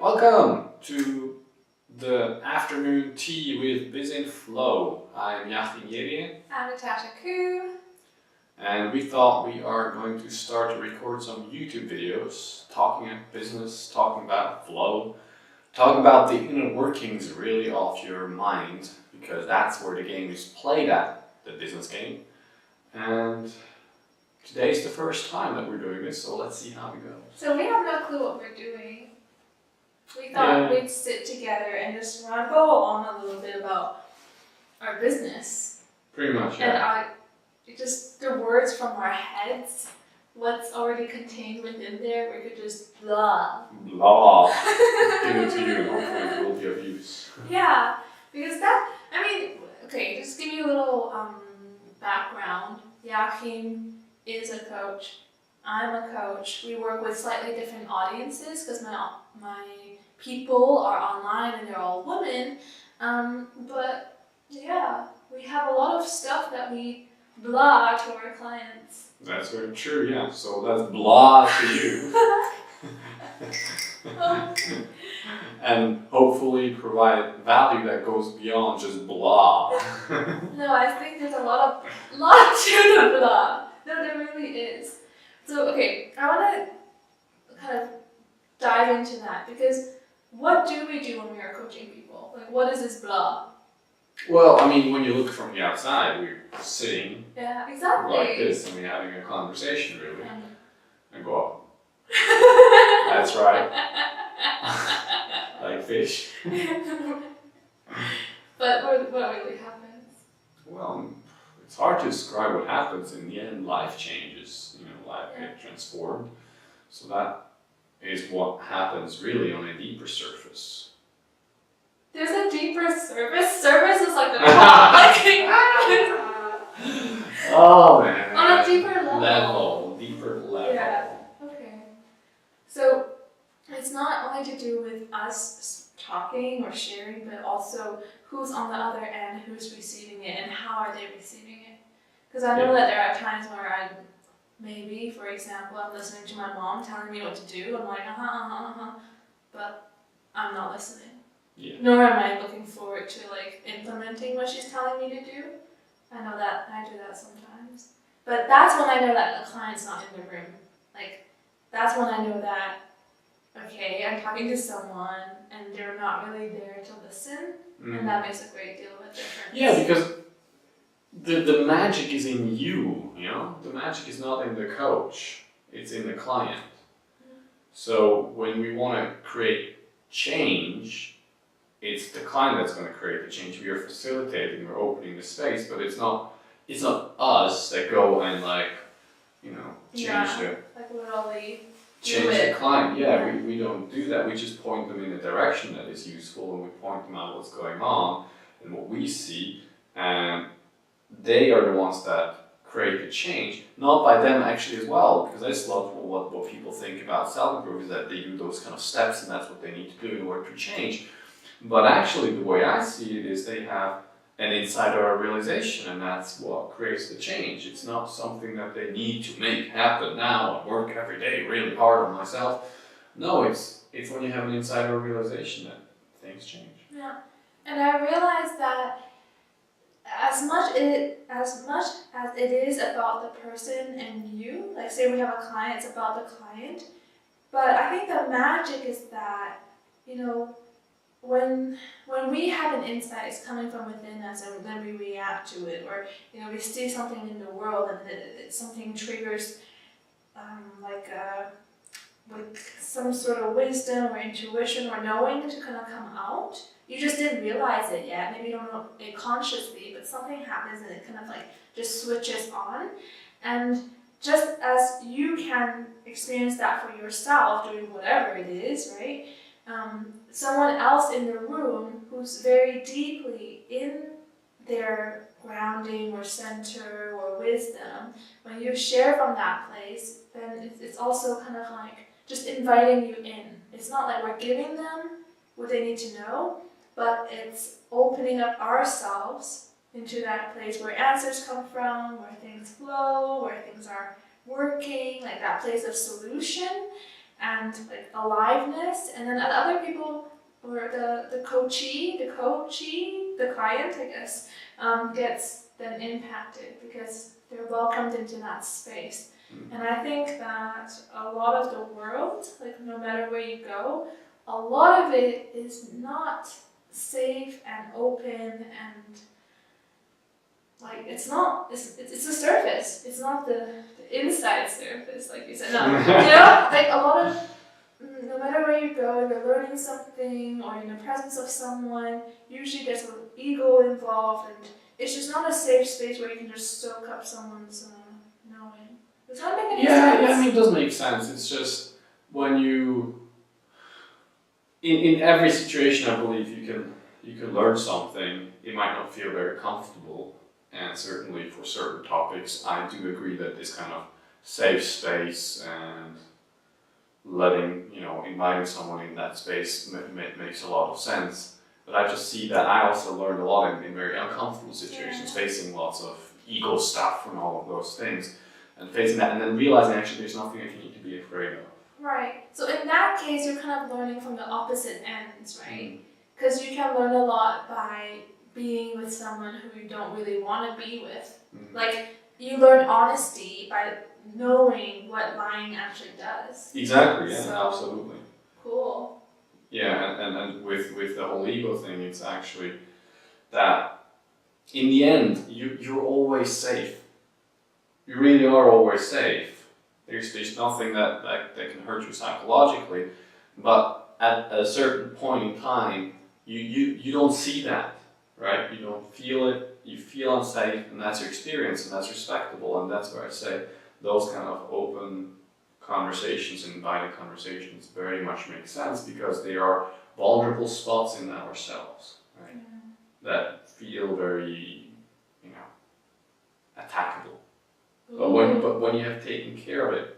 Welcome to the afternoon tea with Biz in Flow. I'm Yachtin Yerien. I'm Natasha Koo. And we thought we are going to start to record some YouTube videos talking about business, talking about flow, talking about the inner workings really of your mind, because that's where the game is played at, the business game. And today's the first time that we're doing this, so let's see how it goes. So we have no clue what we're doing. We thought we'd sit together and just ramble on a little bit about our business. Pretty much, yeah. And just the words from our heads, what's already contained within there, we could just blah. Blah. Give it to you, and hopefully it will be of use. Yeah, because okay, just give you a little background. Joachim is a coach. I'm a coach. We work with slightly different audiences because my people are online and they're all women. But yeah, we have a lot of stuff that we blah to our clients. That's very true, yeah. So that's blah to you. And hopefully provide value that goes beyond just blah. No, I think there's a lot to the blah. No, there really is. So, okay, I want to kind of dive into that because what do we do when we are coaching people? Like, what is this blah? Well, I mean, when you look from the outside, we're sitting exactly like this and we're having a conversation, really. And go up. That's right. Like fish. But what really happens? Well, it's hard to describe what happens. In the end, life changes. Life gets transformed. So that is what happens really on a deeper surface. There's a deeper surface? Surface is like the top. Oh man. On a deeper level. Deeper level. Yeah. Okay. So it's not only to do with us talking or sharing, but also who's on the other end, who's receiving it, and how are they receiving it. Because I know that there are times where maybe, for example, I'm listening to my mom telling me what to do. I'm like, but I'm not listening. Yeah. Nor am I looking forward to implementing what she's telling me to do. I know that I do that sometimes. But that's when I know that the client's not in the room. That's when I know that, okay, I'm talking to someone and they're not really there to listen. And that makes a great deal of a difference. Yeah, because the magic is in you, The magic is not in the coach, it's in the client. So when we want to create change, it's the client that's going to create the change. We are facilitating, we're opening the space, but it's not us that go and change the client. Yeah, we don't do that. We just point them in a direction that is useful, and we point them out what's going on and what we see, and they are the ones that create the change, not by them actually as well, because I just love what people think about self-improve is that they do those kind of steps and that's what they need to do in order to change. But actually the way I see it is they have an insider realization, and that's what creates the change. It's not something that they need to make happen now and work every day really hard on myself. No, it's when you have an insider realization that things change. Yeah, and I realized that as much as it is about the person and you, like say we have a client, it's about the client. But I think the magic is that, when we have an insight, it's coming from within us, and then we react to it, or we see something in the world and something triggers some sort of wisdom or intuition or knowing to kind of come out. You just didn't realize it yet. Maybe you don't know it consciously, but something happens and it kind of just switches on. And just as you can experience that for yourself doing whatever it is, right? Someone else in the room who's very deeply in their grounding or center or wisdom, when you share from that place, then it's also kind of just inviting you in. It's not like we're giving them what they need to know, but it's opening up ourselves into that place where answers come from, where things flow, where things are working, like that place of solution. and like aliveness, and then other people or the coachee, the client, I guess, gets then impacted because they're welcomed into that space. And I think that a lot of the world, like no matter where you go, a lot of it is not safe and open and like it's the surface. It's not the inside surface, like you said. No, like a lot of no matter where you go, if you're learning something or in the presence of someone, usually there's an ego involved, and it's just not a safe space where you can just soak up someone's knowing. Does that make any sense? Yeah, I mean, it does make sense. It's just when you, in every situation, I believe you can learn something. It might not feel very comfortable, and certainly for certain topics, I do agree that this kind of safe space and inviting someone in that space makes a lot of sense. But I just see that I also learned a lot in very uncomfortable situations, facing lots of ego stuff and all of those things, and facing that, and then realizing actually there's nothing I need to be afraid of. Right. So in that case, you're kind of learning from the opposite ends, right? Because you can learn a lot by being with someone who you don't really want to be with. Like, you learn honesty by knowing what lying actually does. Exactly, yeah, So, absolutely. Cool. Yeah, and with the whole ego thing, it's actually that in the end, you're always safe. You really are always safe. There's nothing that can hurt you psychologically, but at a certain point in time, you don't see that, right? You don't feel it, you feel unsafe, and that's your experience, and that's respectable, and that's where I say those kind of open conversations and invited conversations very much make sense because they are vulnerable spots in ourselves, right? That feel very, attackable. But when you have taken care of it,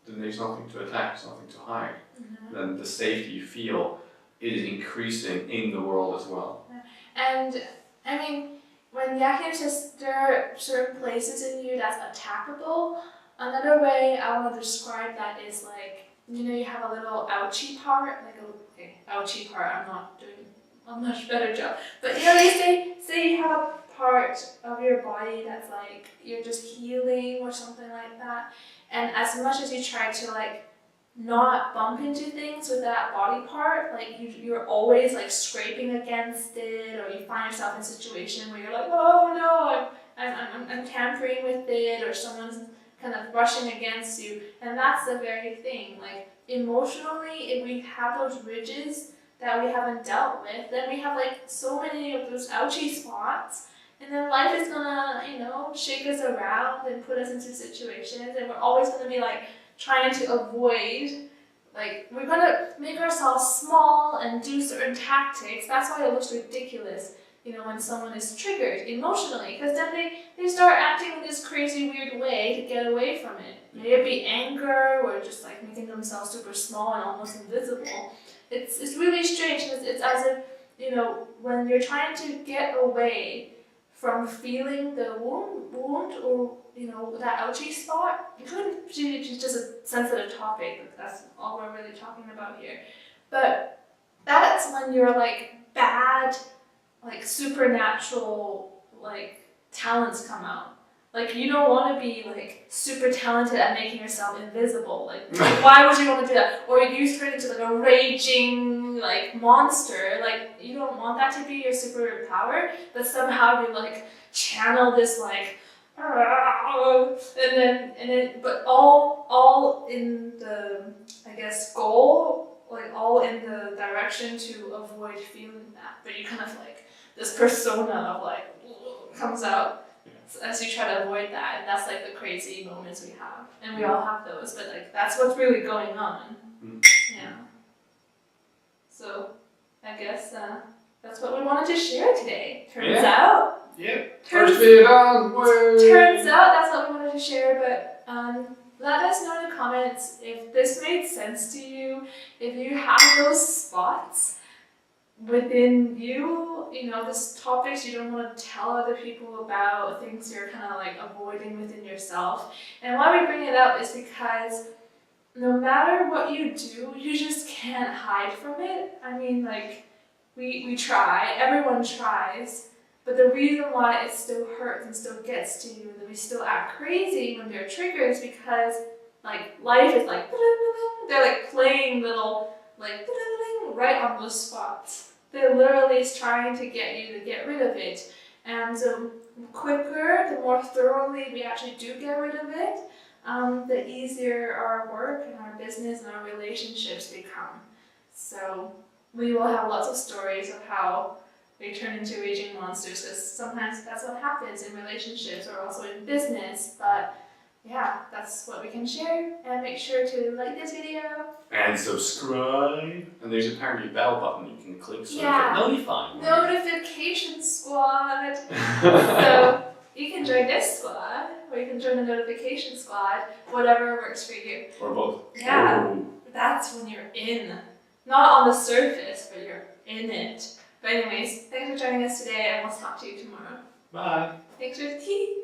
then there's nothing to attack, there's nothing to hide. Then the safety you feel is increasing in the world as well. And I mean, when Yakir says there are certain places in you that's attackable, another way I want to describe that is like, you have a little ouchie part, ouchie part, I'm not doing a much better job, but they say you have a part of your body that's like, you're just healing or something like that, and as much as you try to like not bump into things with that body part, like you're always like scraping against it, or you find yourself in a situation where you're like, oh no, I'm tampering with it, or someone's kind of brushing against you, and that's the very thing. Like emotionally, if we have those ridges that we haven't dealt with, then we have like so many of those ouchy spots, and then life is gonna, shake us around and put us into situations, and we're always gonna be like trying to avoid, like we're gonna make ourselves small and do certain tactics. That's why it looks ridiculous, when someone is triggered emotionally, because then they start acting in this crazy weird way to get away from it. May it be anger or just like making themselves super small and almost invisible. It's really strange. It's as if, when you're trying to get away from feeling the wound or that ouchy spot, it could be just a sensitive topic, but that's all we're really talking about here. But that's when you're like bad, like supernatural, like talents come out. Like you don't want to be like super talented at making yourself invisible. Like why would you want to do that? Or you turn into like a raging like monster. Like you don't want that to be your superpower. But somehow you like channel this like, and then but all in the, I guess, goal, like all in the direction to avoid feeling that. But you kind of like this persona of like comes out as you try to avoid that, and that's like the crazy moments we have, and we all have those, but like that's what's really going on. Yeah. So I guess that's what we wanted to share today. Turns out that's what we wanted to share, but let us know in the comments if this made sense to you, if you have those spots within you, this topics you don't want to tell other people about, things you're kind of like avoiding within yourself. And why we bring it up is because no matter what you do, you just can't hide from it. I mean, like, we try, everyone tries, but the reason why it still hurts and still gets to you, and we still act crazy when they're triggered is because, like, life is like, they're like playing little, like, right on those spots. They're literally trying to get you to get rid of it. And the quicker, the more thoroughly we actually do get rid of it, the easier our work and our business and our relationships become. So we will have lots of stories of how we turn into raging monsters, because sometimes that's what happens in relationships or also in business. But yeah, that's what we can share. And make sure to like this video. And subscribe. And there's apparently a bell button you can click so Yeah. you get notified. Notification squad. So you can join this squad, or you can join the notification squad, whatever works for you. Or both. Yeah, Ooh. that's when you're in. Not on the surface, but you're in it. But anyways, thanks for joining us today, and we'll talk to you tomorrow. Bye. Thanks for the tea.